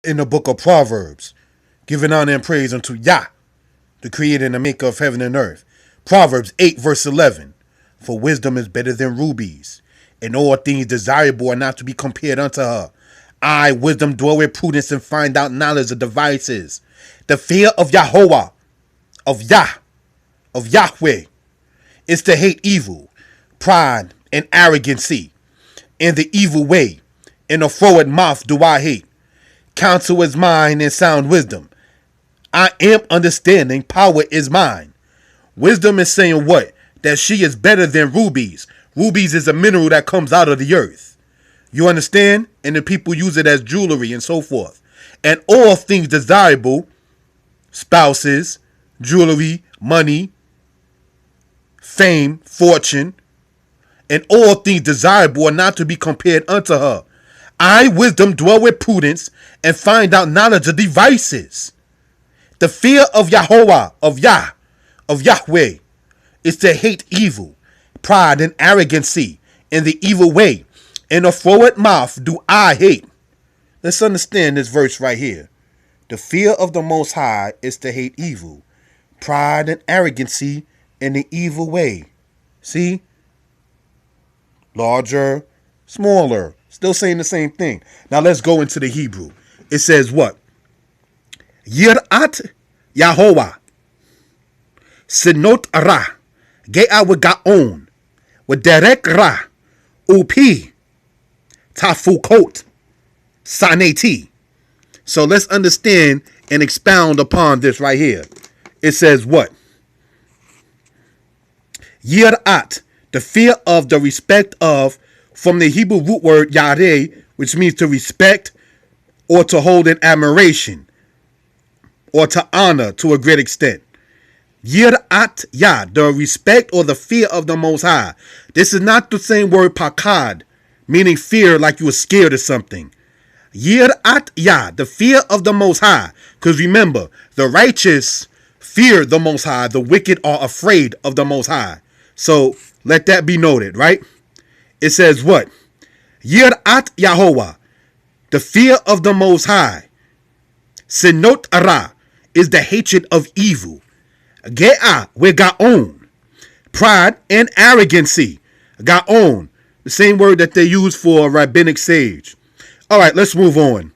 in the book of Proverbs, giving honor and praise unto Yah, the creator and the maker of heaven and earth. Proverbs 8 verse 11. For wisdom is better than rubies, and all things desirable are not to be compared unto her. I, wisdom, dwell with prudence and find out knowledge of devices. The fear of Yahweh, of Yah, of Yahweh, is to hate evil, pride, and arrogancy, and the evil way. In a forward mouth do I hate. Counsel is mine and sound wisdom. I am understanding, power is mine. Wisdom is saying what? That she is better than rubies. Rubies is a mineral that comes out of the earth. You understand? And the people use it as jewelry and so forth. And all things desirable, spouses, jewelry, money, fame, fortune, and all things desirable are not to be compared unto her. I, wisdom, dwell with prudence and find out knowledge of devices. The fear of Yahweh, of Yah, of Yahweh, is to hate evil, pride, and arrogancy, and the evil way. In a forward mouth do I hate. Let's understand this verse right here. The fear of the Most High is to hate evil, pride, and arrogancy, and the evil way. See? Larger, smaller, still saying the same thing. Now let's go into the Hebrew. It says what? Yirat Yahovah, Sinot Ra, Ge'a Wagaon, Waderek Ra, Upi, Tafukot, Saneti. So let's understand and expound upon this right here. It says what? Yirat, the fear of, the respect of, from the Hebrew root word yareh, which means to respect or to hold in admiration or to honor to a great extent. Yirat Yah, the respect or the fear of the Most High. This is not the same word pakad, meaning fear like you were scared of something. Yirat Yah, the fear of the Most High. Because remember, the righteous fear the Most High, the wicked are afraid of the Most High. So let that be noted, right? It says what? Yirat Yahovah, the fear of the Most High. Sinot Ara is the hatred of evil. Ge'a Wegaon, pride and arrogancy. Gaon, the same word that they use for rabbinic sage. All right, let's move on.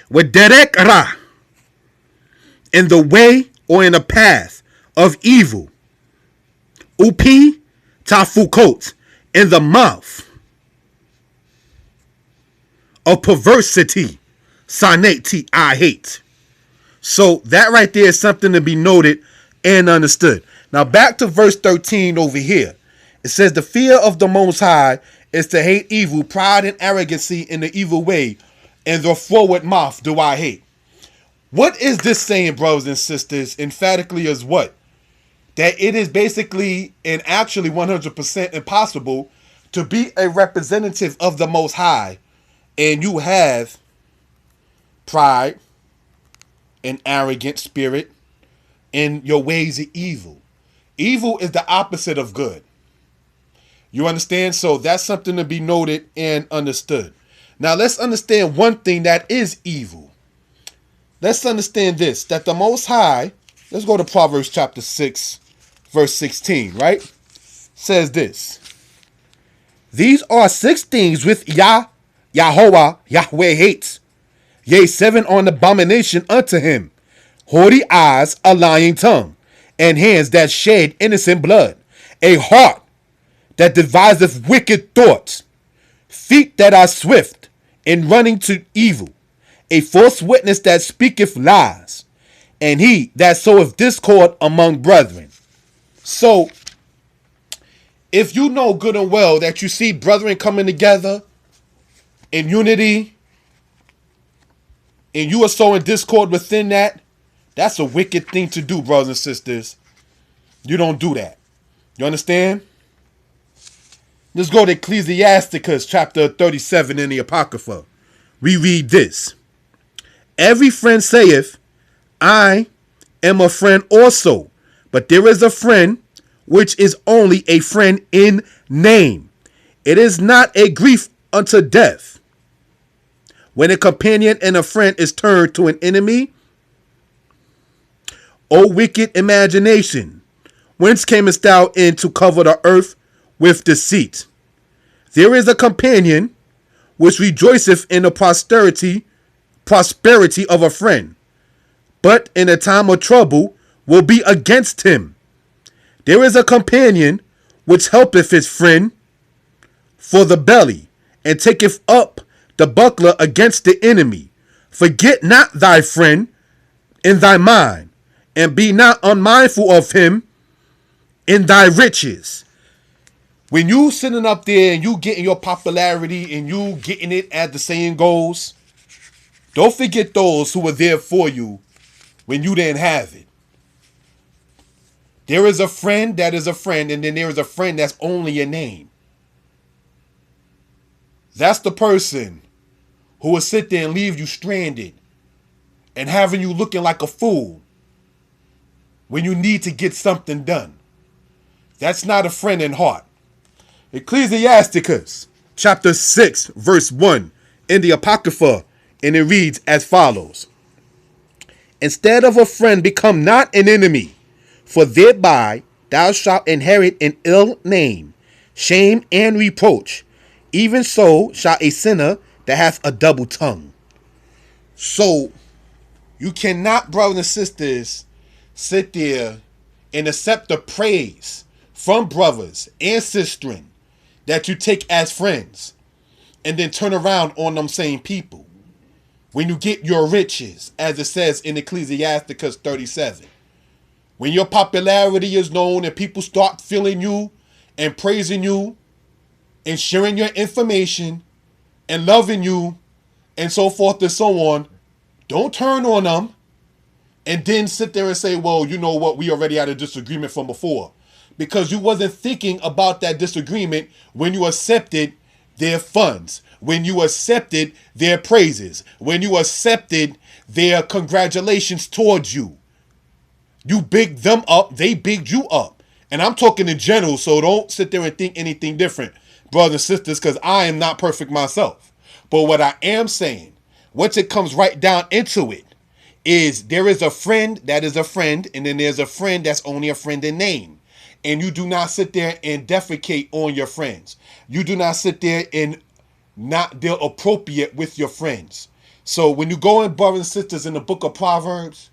Waderek Ra, in the way or in the path of evil. Upi Tafukot, in the mouth of perversity. Saneti, I hate. So that right there is something to be noted and understood. Now back to verse 13 over here. It says the fear of the Most High is to hate evil, pride and arrogancy in the evil way, and the forward mouth do I hate. What is this saying, brothers and sisters? Emphatically is what? That it is basically and actually 100% impossible to be a representative of the Most High and you have pride, an arrogant spirit, and your ways are evil. Evil is the opposite of good. You understand? So that's something to be noted and understood. Now let's understand one thing that is evil. Let's understand this, that the Most High, let's go to Proverbs chapter 6, verse 16, right? Says this. These are 6 things with Yahweh hates. Yea, 7 are an abomination unto him. Haughty eyes, a lying tongue, and hands that shed innocent blood, a heart that deviseth wicked thoughts, feet that are swift in running to evil, a false witness that speaketh lies, and he that soweth discord among brethren. So, if you know good and well that you see brethren coming together in unity, and you are sowing discord within that, that's a wicked thing to do, brothers and sisters. You don't do that. You understand? Let's go to Ecclesiasticus chapter 37 in the Apocrypha. We read this. Every friend saith, I am a friend also, but there is a friend which is only a friend in name. It is not a grief unto death. When a companion and a friend is turned to an enemy, O wicked imagination, whence camest thou in to cover the earth with deceit? There is a companion which rejoiceth in the prosperity of a friend, but in a time of trouble will be against him. There is a companion which helpeth his friend for the belly, and taketh up the buckler against the enemy. Forget not thy friend in thy mind, and be not unmindful of him in thy riches. When you sitting up there and you getting your popularity and you getting it, as the saying goes, don't forget those who were there for you when you didn't have it. There is a friend that is a friend, and then there is a friend that's only a name. That's the person who will sit there and leave you stranded and having you looking like a fool when you need to get something done. That's not a friend in heart. Ecclesiasticus chapter 6 verse 1 in the Apocrypha, and it reads as follows. Instead of a friend, become not an enemy, for thereby thou shalt inherit an ill name, shame, and reproach. Even so shall a sinner that hath a double tongue. So you cannot, brothers and sisters, sit there and accept the praise from brothers and sisters that you take as friends and then turn around on them same people when you get your riches, as it says in Ecclesiasticus 37. When your popularity is known and people start feeling you and praising you and sharing your information and loving you and so forth and so on, don't turn on them and then sit there and say, well, you know what, we already had a disagreement from before. Because you wasn't thinking about that disagreement when you accepted their funds, when you accepted their praises, when you accepted their congratulations towards you. You bigged them up, they bigged you up. And I'm talking in general, so don't sit there and think anything different, brothers and sisters, because I am not perfect myself. But what I am saying, once it comes right down into it, is there is a friend that is a friend, and then there's a friend that's only a friend in name. And you do not sit there and defecate on your friends. You do not sit there and not deal appropriate with your friends. So when you go in, brothers and sisters, in the book of Proverbs,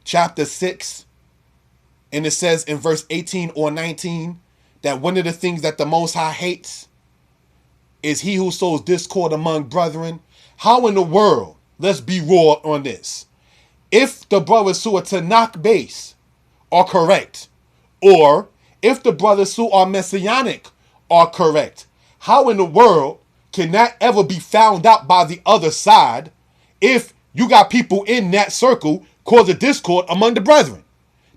chapter 6, and it says in verse 18 or 19 that one of the things that the Most High hates is he who sows discord among brethren. How in the world, let's be raw on this, if the brothers who are Tanakh base are correct, or if the brothers who are Messianic are correct, how in the world can that ever be found out by the other side if you got people in that circle cause a discord among the brethren?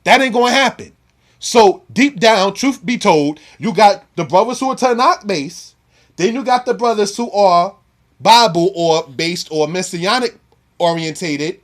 That ain't going to happen. So deep down, truth be told, you got the brothers who are Tanakh based, then you got the brothers who are Bible or based or Messianic orientated,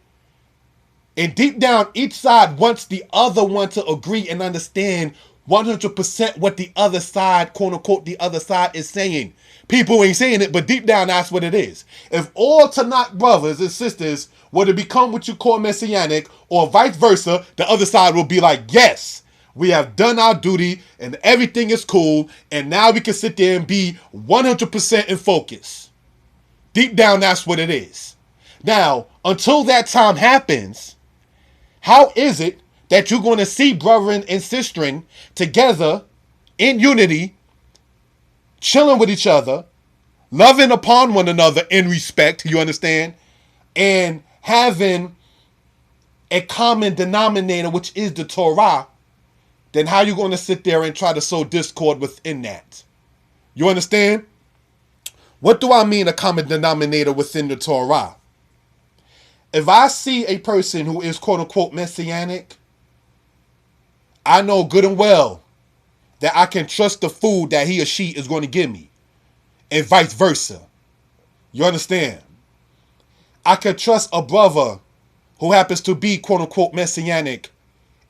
and deep down, each side wants the other one to agree and understand 100% what the other side, quote unquote, the other side is saying. People ain't saying it, but deep down, that's what it is. If all Tanakh brothers and sisters were to become what you call Messianic, or vice versa, the other side will be like, yes, we have done our duty and everything is cool, and now we can sit there and be 100% in focus. Deep down, that's what it is. Now, until that time happens, how is it that you're going to see brethren and sistren together in unity, chilling with each other, loving upon one another in respect, you understand, and having a common denominator, which is the Torah, then how are you going to sit there and try to sow discord within that? You understand? What do I mean a common denominator within the Torah? If I see a person who is quote unquote Messianic, I know good and well that I can trust the food that he or she is going to give me, and vice versa. You understand? I can trust a brother who happens to be quote unquote Messianic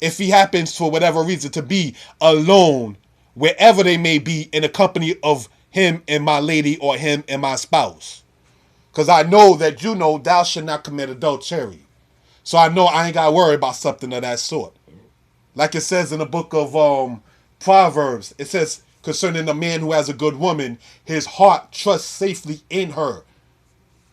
if he happens for whatever reason to be alone wherever they may be in the company of him and my lady or him and my spouse. Because I know that you know thou should not commit adultery. So I know I ain't got to worry about something of that sort. Like it says in the book of Proverbs, it says concerning the man who has a good woman, his heart trusts safely in her.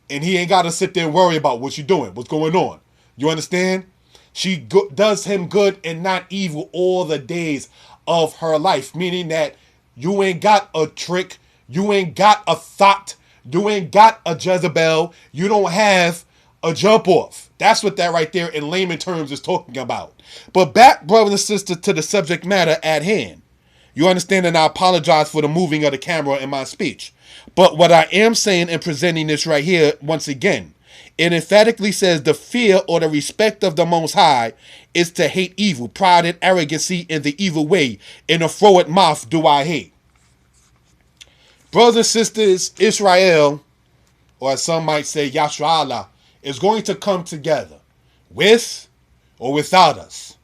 And he ain't got to sit there and worry about what you doing, what's going on. You understand? She does him good and not evil all the days of her life. Meaning that you ain't got a trick. You ain't got a thought. You ain't got a Jezebel. You don't have a jump off. That's what that right there in layman terms is talking about. But back, brothers and sisters, to the subject matter at hand. You understand, and I apologize for the moving of the camera in my speech. But what I am saying and presenting this right here, once again, it emphatically says the fear or the respect of the Most High is to hate evil, pride and arrogancy in the evil way. In a forward mouth do I hate. Brothers and sisters, Israel, or as some might say, Yashra'Allah, is going to come together with or without us.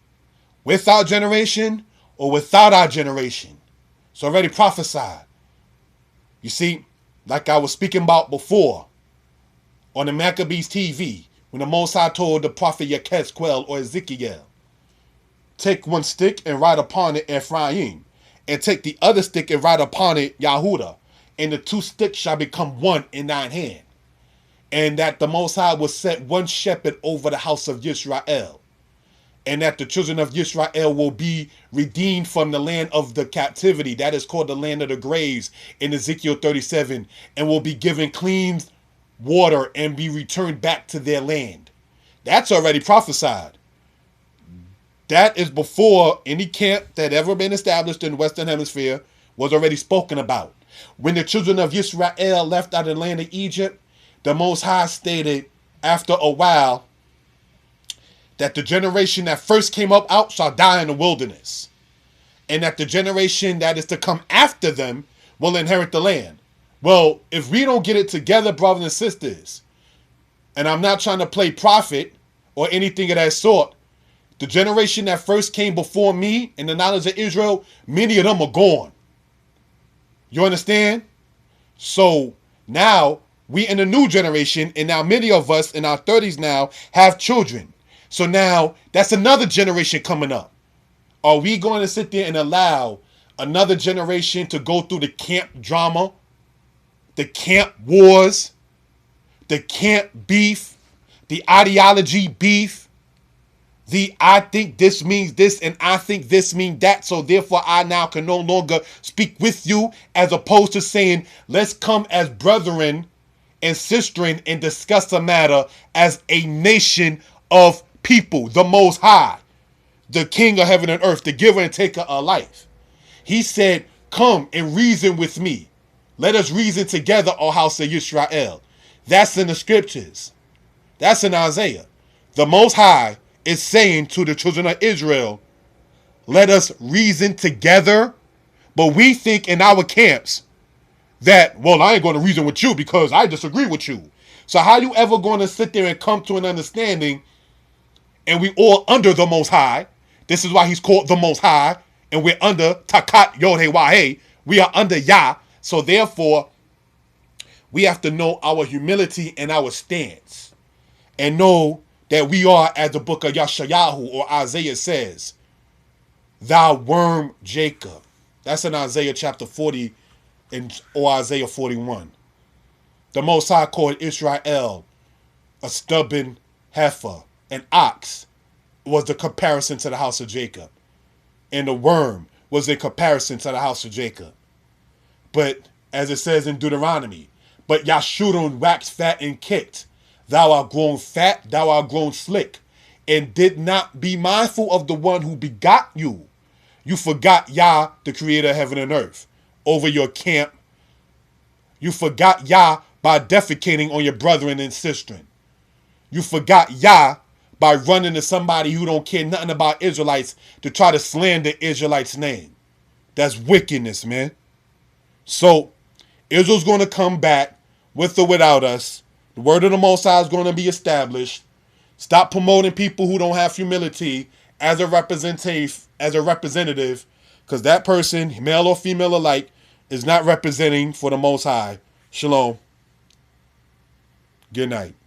With our generation or without our generation. It's already prophesied. You see, like I was speaking about before, on the Maccabees TV, when the Most High told the prophet Yechezkel or Ezekiel, take one stick and write upon it Ephraim, and take the other stick and write upon it Yahudah, and the two sticks shall become one in thine hand. And that the Most High will set one shepherd over the house of Yisrael, and that the children of Yisrael will be redeemed from the land of the captivity. That is called the land of the graves in Ezekiel 37, and will be given clean water and be returned back to their land. That's already prophesied. That is before any camp that ever been established in the Western Hemisphere was already spoken about. When the children of Israel left out of the land of Egypt, the Most High stated after a while that the generation that first came up out shall die in the wilderness, and that the generation that is to come after them will inherit the land. Well, if we don't get it together, brothers and sisters, and I'm not trying to play prophet or anything of that sort, the generation that first came before me in the knowledge of Israel, many of them are gone. You understand? So now we in the new generation, and now many of us in our 30s now have children. So now that's another generation coming up. Are we going to sit there and allow another generation to go through the camp drama, the camp wars, the camp beef, the ideology beef, the I think this means this and I think this means that, so therefore I now can no longer speak with you, as opposed to saying let's come as brethren and sistren and discuss the matter as a nation of people, the Most High, the King of heaven and earth, the giver and taker of life. He said, come and reason with me. Let us reason together, O house of Yisrael. That's in the scriptures. That's in Isaiah. The Most High is saying to the children of Israel, let us reason together. But we think in our camps that, well, I ain't going to reason with you because I disagree with you. So how you ever going to sit there and come to an understanding, and we all under the Most High? This is why he's called the Most High, and we're under Takat Yod-Heh-Wah-Heh. We are under Yah. So therefore, we have to know our humility and our stance, and know that we are, as the book of Yeshayahu or Isaiah says, thou worm Jacob. That's in Isaiah chapter 40 or Isaiah 41. The Most High called Israel a stubborn heifer. An ox was the comparison to the house of Jacob. And the worm was a comparison to the house of Jacob. But as it says in Deuteronomy, but Yashurun waxed fat and kicked. Thou art grown fat, thou art grown slick, and did not be mindful of the one who begot you. You forgot Yah, the creator of heaven and earth, over your camp. You forgot Yah by defecating on your brethren and sistren. You forgot Yah by running to somebody who don't care nothing about Israelites to try to slander Israelites' name. That's wickedness, man. So Israel's going to come back with or without us. The word of the Most High is going to be established. Stop promoting people who don't have humility as a representative, because that person, male or female alike, is not representing for the Most High. Shalom. Good night.